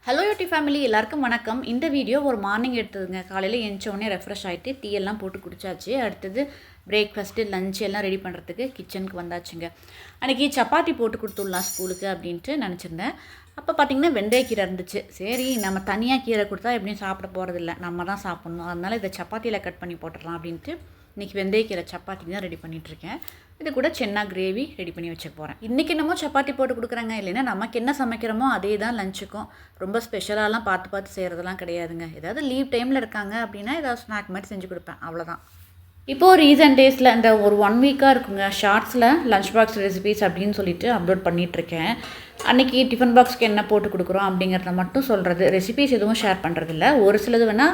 Hello யூடி family எல்லாருக்கும் வணக்கம். இந்த வீடியோ ஒரு மார்னிங் எடுத்ததுங்க. காலையில் எழுந்தோடனே ரெஃப்ரெஷ் ஆகிட்டு டீ எல்லாம் போட்டு குடிச்சாச்சு. அடுத்தது பிரேக்ஃபாஸ்ட்டு லஞ்ச் எல்லாம் ரெடி பண்ணுறதுக்கு கிச்சனுக்கு வந்தாச்சுங்க. அன்றைக்கி சப்பாத்தி போட்டு கொடுத்துடலாம் ஸ்கூலுக்கு அப்படின்ட்டு நினச்சிருந்தேன். அப்போ பார்த்திங்கன்னா வெந்தயக்கீரை இருந்துச்சு. சரி நம்ம தனியாக கீரை கொடுத்தா எப்படியும் சாப்பிட போகிறதில்ல, நம்ம தான் சாப்பிட்ணும். அதனால் இதை சப்பாத்தியில் கட் பண்ணி போட்டுடலாம் அப்படின்ட்டு இன்றைக்கி வெந்தயக்கீரை சப்பாத்தி தான் ரெடி பண்ணிகிட்ருக்கேன். இது கூட சென்னா கிரேவி ரெடி பண்ணி வச்சுக்க போகிறேன். இன்றைக்கி என்னமோ சப்பாத்தி போட்டு கொடுக்குறாங்க, இல்லைன்னா நமக்கு என்ன சமைக்கிறோமோ அதே தான் லஞ்சுக்கும். ரொம்ப ஸ்பெஷலாலாம் பார்த்து செய்கிறதெல்லாம் கிடையாதுங்க. ஏதாவது லீவ் டைமில் இருக்காங்க அப்படின்னா ஏதாவது ஸ்நாக் மாதிரி செஞ்சு கொடுப்பேன், அவ்வளோதான். இப்போது ரீசன்ட் டேஸில் இந்த ஒரு 1 வீக்காக இருக்குங்க, ஷார்ட்ஸில் லஞ்ச் பாக்ஸ் ரெசிபீஸ் அப்படின்னு சொல்லிட்டு அப்லோட் பண்ணிகிட்ருக்கேன். அன்றைக்கி டிஃபன் பாக்ஸ்க்கு என்ன போட்டு கொடுக்குறோம் அப்படிங்கிறத மட்டும் சொல்கிறது. ரெசிபீஸ் எதுவும் ஷேர் பண்ணுறதில்ல. ஒரு சிலது வேணால்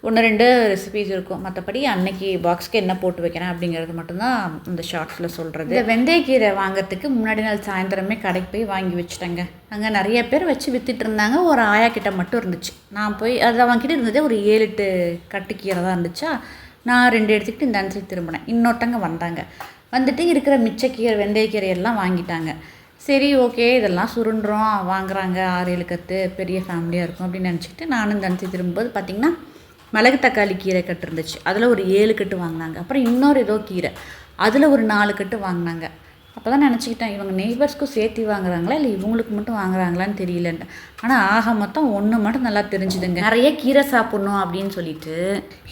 1-2 ரெசிபீஸ் இருக்கும். மற்றபடி அன்றைக்கி பாக்ஸ்க்கு என்ன போட்டு வைக்கிறேன் அப்படிங்கிறது மட்டும்தான் இந்த ஷார்ட்ஸில் சொல்கிறது. இந்த வெந்தயக்கீரை வாங்கிறதுக்கு முன்னாடி நாள் சாயந்தரமே கடைக்கு போய் வாங்கி வச்சுட்டேங்க. அங்கே நிறைய பேர் வச்சு விற்றுட்டு இருந்தாங்க. ஒரு ஆயா கிட்ட மட்டும் இருந்துச்சு. நான் போய் அது அவங்ககிட்ட இருந்ததே ஒரு 7-8 கட்டுக்கீரை தான் இருந்துச்சா. நான் 2 எடுத்துக்கிட்டு இந்த அன்சைடு திரும்பினேன். இன்னொருத்தங்க வந்தாங்க. வந்துட்டு இருக்கிற மிச்சக்கீரை வெந்தயக்கீரையெல்லாம் வாங்கிட்டாங்க. சரி ஓகே, இதெல்லாம் சுருண்டுறோம், வாங்குறாங்க 6-7 கட்டு, பெரிய ஃபேமிலியாக இருக்கும் அப்படின்னு நினச்சிக்கிட்டு நானும் இந்த அன்சைடு திரும்பும்போது பார்த்திங்கன்னா மிளகு தக்காளி கீரை கட்டு இருந்துச்சு. அதில் ஒரு 7 கட்டு வாங்கினாங்க. அப்புறம் இன்னொரு ஏதோ கீரை, அதில் ஒரு 4 கட்டு வாங்கினாங்க. அப்போ தான் நினச்சிக்கிட்டேன், இவங்க நெய்பர்ஸ்க்கும் சேர்த்து வாங்குறாங்களா இல்லை இவங்களுக்கு மட்டும் வாங்குறாங்களான்னு தெரியலன்ட்டு. ஆனால் ஆக மொத்தம் ஒன்று மட்டும் நல்லா தெரிஞ்சுதுங்க, நிறைய கீரை சாப்பிட்ணும் அப்படின்னு சொல்லிட்டு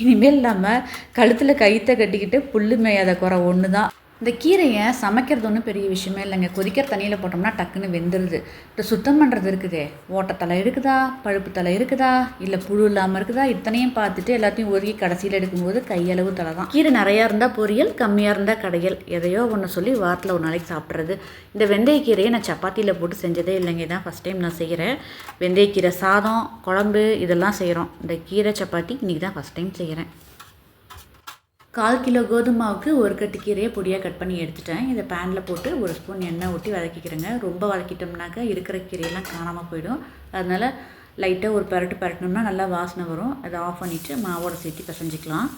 இனிமேல் இல்லாமல் கழுத்தில் கயிற்றை கட்டிக்கிட்டு புல்லு மேயாத குறை ஒன்று தான். இந்த கீரையை சமைக்கிறது ஒன்றும் பெரிய விஷயமே இல்லைங்க. கொதிக்கிற தண்ணியில் போட்டோம்னா டக்குன்னு வெந்துடுது. இந்த சுத்தம் பண்ணுறது இருக்குதே, ஓட்டத்தலை இருக்குதா, பழுப்பு தலை இருக்குதா, இல்லை புழு இல்லாமல் இருக்குதா, இத்தனையும் பார்த்துட்டு எல்லாத்தையும் ஒதுக்கி கடைசியில் எடுக்கும்போது கையளவு தலை தான். கீரை நிறையா இருந்தால் பொரியல், கம்மியாக இருந்தால் கடையல், எதையோ ஒன்று சொல்லி வாரத்தில் ஒரு நாளைக்கு சாப்பிட்றது. இந்த வெந்தயக்கீரையை நான் சப்பாத்தியில் போட்டு செஞ்சதே இல்லைங்க. இதான் ஃபஸ்ட் டைம் நான் செய்கிறேன். வெந்தயக்கீரை சாதம், குழம்பு இதெல்லாம் செய்கிறோம். இந்த கீரை சப்பாத்தி இன்றைக்கி தான் ஃபஸ்ட் டைம் செய்கிறேன். 1/4 கிலோ கோதுமை மாவுக்கு 1 கட்டு கீரையை பொடியாக கட் பண்ணி எடுத்துட்டேன். இதை பேனில் போட்டு 1 ஸ்பூன் எண்ணெய் ஊற்றி வதக்கிக்கிறேங்க. ரொம்ப வதக்கிட்டோம்னாக்கா இருக்கிற கீரையெல்லாம் காணாமல் போயிடும். அதனால் லைட்டாக ஒரு பரட்டணும்னா நல்லா வாசனை வரும். அதை ஆஃப் பண்ணிவிட்டு மாவோட சேர்த்து பிசைஞ்சிக்கலாம்.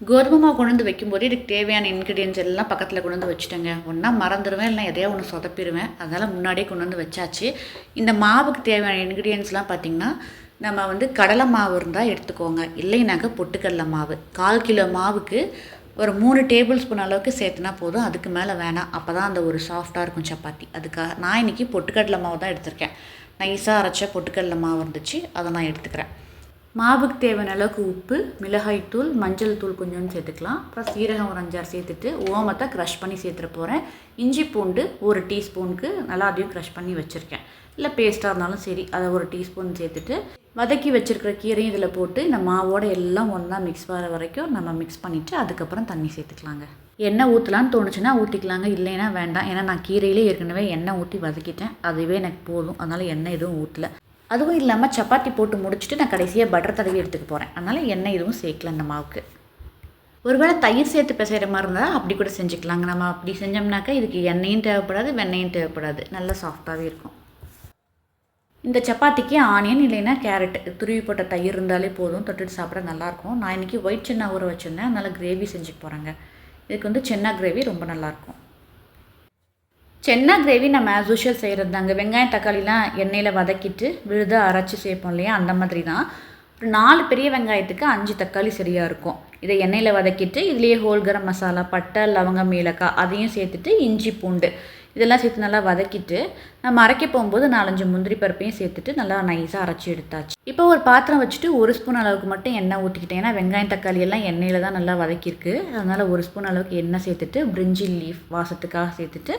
கோதுமை மாவு கொண்டு வந்து வைக்கும்போது இதுக்கு தேவையான இன்க்ரீடியன்ஸ் எல்லாம் பக்கத்தில் கொண்டு வந்து வச்சுட்டேங்க. ஒன்றா மறந்துடுவேன், இல்லை எதையோ ஒன்று சொதப்பிடுவேன். அதனால் முன்னாடியே கொண்டு வந்து வச்சாச்சு. இந்த மாவுக்கு தேவையான இன்க்ரீடியன்ஸ்லாம் பார்த்திங்கன்னா, நம்ம கடலை மாவு இருந்தால் எடுத்துக்கோங்க, இல்லைனாக்க பொட்டுக்கடலை மாவு. 1/4 கிலோ மாவுக்கு ஒரு 3 டேபிள் ஸ்பூன் அளவுக்கு சேர்த்துனா போதும், அதுக்கு மேலே வேணாம். அப்போ தான் அந்த ஒரு சாஃப்டாக இருக்கும் சப்பாத்தி. அதுக்காக நான் இன்றைக்கி பொட்டுக்கடலை மாவு தான் எடுத்திருக்கேன். நைஸாக அரைச்ச பொட்டுக்கடலை மாவு இருந்துச்சு, அதை நான் எடுத்துக்கிறேன். மாவுக்கு தேவையான அளவுக்கு உப்பு, மிளகாய்த்தூள், மஞ்சள் தூள் கொஞ்சம் சேர்த்துக்கலாம். அப்புறம் சீரகம் ஒரு 5-6 சேர்த்துட்டு ஓமத்தை க்ரஷ் பண்ணி சேர்த்துட போகிறேன். இஞ்சி பூண்டு 1 டீஸ்பூனுக்கு நல்லா அதையும் க்ரஷ் பண்ணி வச்சுருக்கேன். இல்லை பேஸ்ட்டாக இருந்தாலும் சரி, அதை 1 டீஸ்பூன் சேர்த்துட்டு வதக்கி வச்சுருக்கிற கீரையும் இதில் போட்டு இந்த மாவோடு எல்லாம் ஒன்றா மிக்ஸ் வர வரைக்கும் நம்ம மிக்ஸ் பண்ணிவிட்டு அதுக்கப்புறம் தண்ணி சேர்த்துக்கலாங்க. எண்ணெய் ஊற்றலான்னு தோணுச்சுன்னா ஊற்றிக்கலாங்க, இல்லைன்னா வேண்டாம். ஏன்னா நான் கீரையிலே ஏற்கனவே எண்ணெய் ஊற்றி வதக்கிட்டேன், அதுவே எனக்கு போதும். அதனால் எண்ணெய் எதுவும் ஊற்றலை. அதுவும் இல்லாமல் சப்பாத்தி போட்டு முடிச்சுட்டு நான் கடைசியாக பட்டர் தடவி எடுத்துக்க போகிறேன். அதனால் எண்ணெய் எதுவும் சேர்க்கல இந்த மாவுக்கு. ஒருவேளை தயிர் சேர்த்து பிசைகிற மாதிரி இருந்தால் அப்படி கூட செஞ்சுக்கலாங்க. நம்ம அப்படி செஞ்சோம்னாக்கா இதுக்கு எண்ணெயும் தேவைப்படாது, வெண்ணெயும் தேவைப்படாது, நல்லா சாஃப்டாகவே இருக்கும். இந்த சப்பாத்திக்கு ஆனியன் இல்லைன்னா கேரட் துருவி போட்ட தயிர் இருந்தாலே போதும், தொட்டுட்டு சாப்பிட நல்லாயிருக்கும். நான் இன்றைக்கி ஒயிட் சென்னா ஊற வச்சுருந்தேன், அதனால் கிரேவி செஞ்சுக்க போகிறேங்க. இதுக்கு சென்னா கிரேவி ரொம்ப நல்லாயிருக்கும். சென்னா கிரேவி நம்ம ஆஸ் யூஷுவல் செய்கிறது தாங்க. வெங்காயம் தக்காளிலாம் எண்ணெயில் வதக்கிட்டு விழுதாக அரைச்சி சேர்ப்போம் இல்லையா, அந்த மாதிரி தான். ஒரு 4 பெரிய வெங்காயத்துக்கு 5 தக்காளி சரியாக இருக்கும். இதை எண்ணெயில் வதக்கிட்டு இதுலேயே ஹோல் கரம் மசாலா, பட்டை, லவங்கம், ஏலக்காய் அதையும் சேர்த்துட்டு இஞ்சி பூண்டு இதெல்லாம் சேர்த்து நல்லா வதக்கிட்டு நம்ம அரைக்க போகும்போது 4-5 முந்திரி பருப்பையும் சேர்த்துட்டு நல்லா நைஸாக அரைச்சி எடுத்தாச்சு. இப்போ ஒரு பாத்திரம் வச்சுட்டு 1 ஸ்பூன் அளவுக்கு மட்டும் எண்ணெய் ஊற்றிக்கிட்டேன். ஏன்னா வெங்காயம் தக்காளி எல்லாம் எண்ணெயில் தான் நல்லா வதக்கியிருக்கு. அதனால் 1 ஸ்பூன் அளவுக்கு எண்ணெய் சேர்த்துட்டு பிரிஞ்சி லீஃப் வாசத்துக்காக சேர்த்துட்டு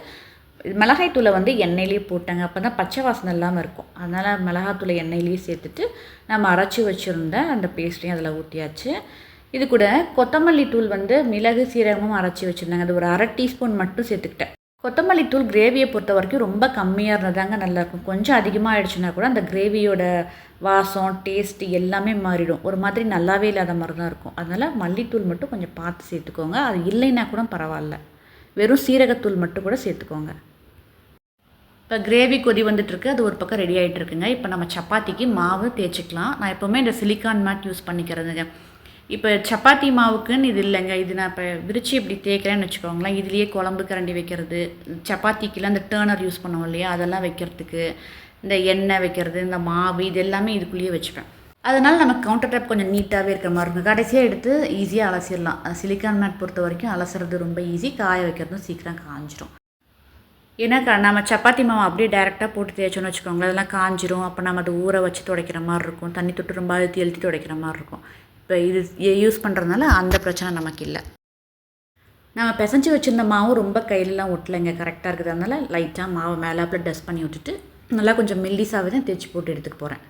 மிளகாய்த்தூளை எண்ணெயிலேயே போட்டாங்க, அப்போ தான் பச்சை வாசனை இல்லாமல் இருக்கும். அதனால் மிளகாத்தூளை எண்ணெயிலேயே சேர்த்துட்டு நம்ம அரைச்சி வச்சுருந்த அந்த பேஸ்ட்டையும் அதில் ஊற்றியாச்சு. இது கூட கொத்தமல்லி தூள் மிளகு சீரகமும் அரைச்சி வச்சுருந்தாங்க, அது ஒரு 1/2 டீஸ்பூன் மட்டும் சேர்த்துக்கிட்டேன். கொத்தமல்லி தூள் கிரேவியை பொறுத்த வரைக்கும் ரொம்ப கம்மியாக இருந்ததாங்க நல்லாயிருக்கும். கொஞ்சம் அதிகமாக ஆகிடுச்சுன்னா கூட அந்த கிரேவியோட வாசம் டேஸ்ட்டு எல்லாமே மாறிடும், ஒரு மாதிரி நல்லாவே இல்லாத மாதிரி தான் இருக்கும். அதனால் மல்லித்தூள் மட்டும் கொஞ்சம் பார்த்து சேர்த்துக்கோங்க. அது இல்லைன்னா கூட பரவாயில்ல, வெறும் சீரகத்தூள் மட்டும் கூட சேர்த்துக்கோங்க. இப்போ கிரேவி கொதி வந்துட்டுருக்கு, அது ஒரு பக்கம் ரெடி ஆகிட்டுருக்குங்க. இப்போ நம்ம சப்பாத்திக்கு மாவு தேய்ச்சிக்கலாம். நான் எப்போவுமே இந்த சிலிக்கான் மேட் யூஸ் பண்ணிக்கிறதுங்க. இப்போ சப்பாத்தி மாவுக்குன்னு இது இல்லைங்க. இது நான் இப்போ விரிச்சு இப்படி தேய்க்கிறேன்னு வச்சுக்கோங்களேன். இதுலேயே குழம்பு கரண்டி வைக்கிறது, சப்பாத்திக்கெலாம் இந்த டேர்னர் யூஸ் பண்ணுவோம் இல்லையா, அதெல்லாம் வைக்கிறதுக்கு, இந்த எண்ணெய் வைக்கிறது, இந்த மாவு இது எல்லாமே இதுக்குள்ளேயே வச்சுப்பேன். அதனால் நமக்கு கவுண்டர் டாப் கொஞ்சம் நீட்டாகவே இருக்கிற மாதிரி இருக்கும். கடைசியாக எடுத்து ஈஸியாக அலசிடலாம். சிலிக்கான் மேட் பொறுத்த வரைக்கும் அலசுறது ரொம்ப ஈஸி, காய வைக்கிறதும் சீக்கிரம் காஞ்சிரும். ஏன்னா நம்ம சப்பாத்தி மாவு அப்படியே டேரெக்டாக போட்டு தேய்ச்சோன்னு வச்சுக்கோங்களேன், அதெல்லாம் காஞ்சிரும். அப்போ நம்ம அதை ஊற வச்சு துடைக்கிற மாதிரி இருக்கும், தண்ணி தொட்டு ரொம்ப அழுத்தி துடைக்கிற மாதிரி இருக்கும். இப்போ இது யூஸ் பண்ணுறதுனால அந்த பிரச்சனை நமக்கு இல்லை. நம்ம பிசைஞ்சு வச்சுருந்த மாவும் ரொம்ப கையிலலாம் ஒட்டலைங்க, கரெக்டாக இருக்குது. அதனால் லைட்டாக மாவை மேலாப்பில் டஸ்ட் பண்ணி விட்டுட்டு நல்லா கொஞ்சம் மெல்லிசாவே தான் தேய்ச்சி போட்டு எடுத்துகிட்டு போகிறேன்.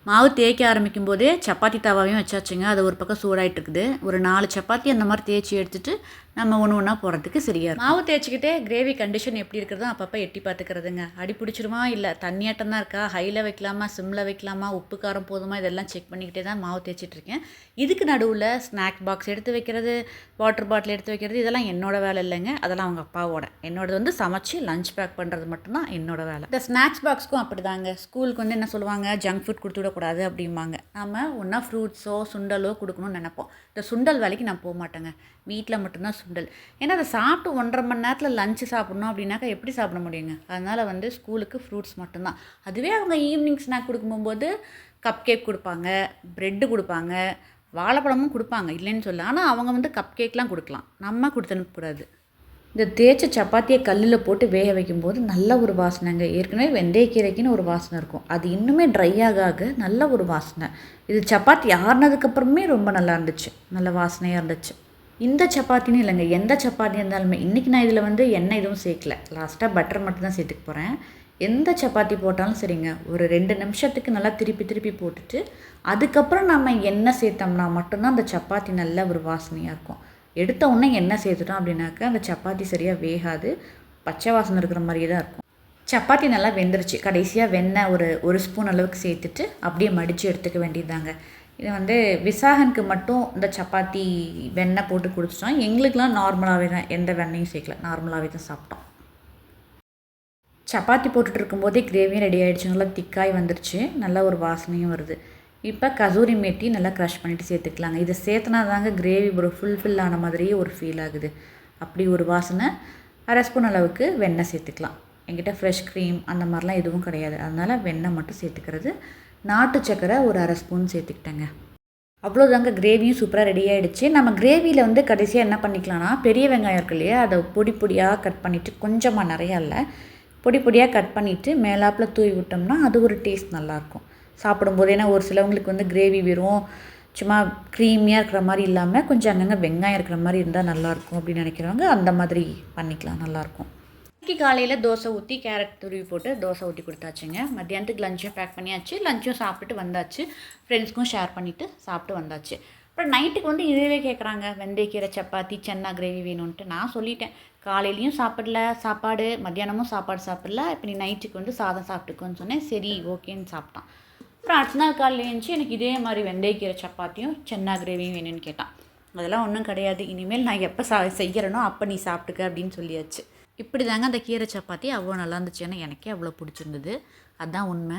மாவு தேய்க்க ஆரம்பிக்கும் போதே சப்பாத்தி தவாவையும் வச்சாச்சுங்க. அது ஒரு பக்கம் சூடாகிட்டு இருக்குது. ஒரு 4 சப்பாத்தி அந்த மாதிரி தேய்ச்சி எடுத்துகிட்டு நம்ம ஒன்று ஒன்றா போகிறதுக்கு சரியாக இருக்கும். மாவு தேய்ச்சிக்கிட்டே கிரேவி கண்டிஷன் எப்படி இருக்கிறதோ அப்பப்போ எட்டி பார்த்துக்கிறதுங்க. அடி பிடிச்சிருமா, இல்லை தண்ணியாட்டம் தான் இருக்கா, ஹையில் வைக்கலாமா, சிம்மில் வைக்கலாமா, உப்பு காரம் போதுமா, இதெல்லாம் செக் பண்ணிக்கிட்டே தான் மாவு தேய்ச்சிட்ருக்கேன். இதுக்கு நடுவில் ஸ்நாக் பாக்ஸ் எடுத்து வைக்கிறது, வாட்டர் பாட்டில் எடுத்து வைக்கிறது, இதெல்லாம் என்னோடய வேலை இல்லைங்க. அதெல்லாம் அவங்க அப்பாவோட. என்னோடது வந்து சமைச்சு லஞ்ச் பேக் பண்ணுறது மட்டும்தான் என்னோடய வேலை. இந்த ஸ்நாக்ஸ் பாக்ஸ்க்கும் அப்படி தாங்க. ஸ்கூலுக்கு வந்து என்ன சொல்லுவாங்க, ஜங்க் ஃபுட் கொடுத்து விடக்கூடாது அப்படிம்பாங்க. நம்ம ஒன்றா ஃப்ரூட்ஸோ சுண்டலோ கொடுக்கணும்னு நினைப்போம். இந்த சுண்டல் வேலைக்கு நான் போக மாட்டேங்க. வீட்டில் மட்டும்தான் சுண்டல். ஏன்னா அதை சாப்பிட்டு 1.5 மணி நேரத்தில் லஞ்சு சாப்பிட்ணும் அப்படின்னாக்கா எப்படி சாப்பிட முடியுங்க. அதனால் வந்து ஸ்கூலுக்கு ஃப்ரூட்ஸ் மட்டும்தான். அதுவே அவங்க ஈவினிங் ஸ்நாக் கொடுக்கும்போது கப் கேக் கொடுப்பாங்க, ப்ரெட்டு கொடுப்பாங்க, வாழைப்பழமும் கொடுப்பாங்க, இல்லைன்னு சொல்ல. ஆனால் அவங்க வந்து கப் கேக்லாம் கொடுக்கலாம், நம்ம கொடுத்து அனுப்பக்கூடாது. இந்த தேய்ச்ச சப்பாத்தியை கல்லில் போட்டு வேக வைக்கும்போது நல்ல ஒரு வாசனைங்க. ஏற்கனவே வெந்தயக்கீரைக்குன்னு ஒரு வாசனை இருக்கும், அது இன்னுமே ட்ரை ஆக நல்ல ஒரு வாசனை. இது சப்பாத்தி ஆறுனதுக்கப்புறமே ரொம்ப நல்லா இருந்துச்சு, நல்ல வாசனையாக இருந்துச்சு. இந்த சப்பாத்தின்னு இல்லைங்க, எந்த சப்பாத்தி இருந்தாலுமே. இன்றைக்கி நான் இதில் வந்து எண்ணெய் எதுவும் சேர்க்கல, லாஸ்ட்டாக பட்டர் மட்டும் தான் சேர்த்துக்க போகிறேன். எந்த சப்பாத்தி போட்டாலும் சரிங்க, ஒரு 2 நிமிஷத்துக்கு நல்லா திருப்பி போட்டுட்டு அதுக்கப்புறம் நம்ம எண்ணெய் சேர்த்தோம்னா மட்டும்தான் அந்த சப்பாத்தி நல்ல ஒரு வாசனையாக இருக்கும். எடுத்த உடனே எண்ணெய் சேர்த்துட்டோம் அப்படின்னாக்கா அந்த சப்பாத்தி சரியாக வேகாது, பச்சை வாசனை இருக்கிற மாதிரியே தான் இருக்கும். சப்பாத்தி நல்லா வெந்துருச்சு. கடைசியாக வெண்ணெய் ஒரு ஸ்பூன் அளவுக்கு சேர்த்துட்டு அப்படியே மடித்து எடுத்துக்க வேண்டியதாங்க. இது வந்து விசாகனுக்கு மட்டும் இந்த சப்பாத்தி வெண்ணெய் போட்டு குடிச்சிட்டோம். எங்களுக்கெலாம் நார்மலாகவே தான், எந்த வெண்ணையும் சேர்க்கல, நார்மலாகவே தான் சாப்பிட்டோம். சப்பாத்தி போட்டுட்டு இருக்கும்போதே கிரேவியும் ரெடி ஆகிடுச்சு. நல்லா திக்காய் வந்துருச்சு, நல்ல ஒரு வாசனையும் வருது. இப்போ கசூரி மேத்தி நல்லா க்ரஷ் பண்ணிவிட்டு சேர்த்துக்கலாங்க. இதை சேர்த்துனா தாங்க கிரேவி ஒரு ஃபுல்ஃபில் ஆன மாதிரியே ஒரு ஃபீல் ஆகுது. அப்படி ஒரு வாசனை. 1/2 ஸ்பூன் அளவுக்கு வெண்ணெய் சேர்த்துக்கலாம். என்கிட்ட ஃப்ரெஷ் க்ரீம் அந்த மாதிரிலாம் எதுவும் கிடையாது, அதனால் வெண்ணெய் மட்டும் சேர்த்துக்கிறது. நாட்டு சக்கரை ஒரு 1/2 ஸ்பூன் சேர்த்துக்கிட்டேங்க. அவ்வளோதாங்க, கிரேவியும் சூப்பராக ரெடி ஆகிடுச்சு. நம்ம கிரேவியில் வந்து கடைசியாக என்ன பண்ணிக்கலாம்னா, பெரிய வெங்காயம் இருக்கு இல்லையா, அதை பொடியாக கட் பண்ணிவிட்டு, கொஞ்சமாக நிறையா இல்லை, பொடியாக கட் பண்ணிவிட்டு மேலாப்பில் தூவி விட்டோம்னா அது ஒரு டேஸ்ட் நல்லாயிருக்கும் சாப்பிடும்போது. ஏன்னா ஒரு சிலவங்களுக்கு வந்து கிரேவி வெறும் சும்மா க்ரீமியாக இருக்கிற மாதிரி இல்லாமல் கொஞ்சம் அங்கங்கே வெங்காயம் இருக்கிற மாதிரி இருந்தால் நல்லாயிருக்கும் அப்படின்னு நினைக்கிறவங்க அந்த மாதிரி பண்ணிக்கலாம், நல்லாயிருக்கும். இன்றைக்கி காலையில் தோசை ஊற்றி கேரட் துருவி போட்டு தோசை ஊற்றி கொடுத்தாச்சுங்க. மத்தியானத்துக்கு லஞ்சும் பேக் பண்ணியாச்சு, லஞ்சும் சாப்பிட்டுட்டு வந்தாச்சு, ஃப்ரெண்ட்ஸ்க்கும் ஷேர் பண்ணிவிட்டு சாப்பிட்டு வந்தாச்சு. அப்புறம் நைட்டுக்கு வந்து இதுவே கேட்குறாங்க, வெந்தயக்கீரை சப்பாத்தி சென்னா கிரேவி வேணும்ன்ட்டு. நான் சொல்லிட்டேன், காலையிலையும் சாப்பாடு, மத்தியானமும் சாப்பாடு சாப்பிடல, இப்போ நீ நைட்டுக்கு வந்து சாதம் சாப்பிட்டுக்கோன்னு சொன்னேன். சரி ஓகேன்னு சாப்பிட்டான். அப்புறம் அடுத்த நாள் காலையில் எழுந்துச்சு எனக்கு இதே மாதிரி வெந்தயக்கீரை சப்பாத்தியும் சென்னா கிரேவியும் வேணும்னு கேட்டான். அதெல்லாம் ஒன்றும் கிடையாது, இனிமேல் நான் எப்போ செய்கிறேனோ அப்போ நீ சாப்பிட்டுக்க அப்படின்னு சொல்லியாச்சு. இப்படி தாங்க அந்த கீரை சப்பாத்தி அவ்வளோ நல்லா இருந்துச்சு, ஏன்னா எனக்கே அவ்வளோ பிடிச்சிருந்தது, அதுதான் உண்மை.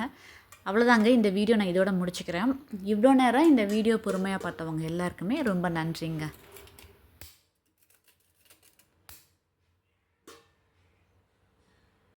அவ்வளோதாங்க, இந்த வீடியோ நான் இதோட முடிச்சுக்கிறேன். இவ்வளோ நேரம் இந்த வீடியோ பொறுமையாக பார்த்தவங்க எல்லாருக்குமே ரொம்ப நன்றிங்க.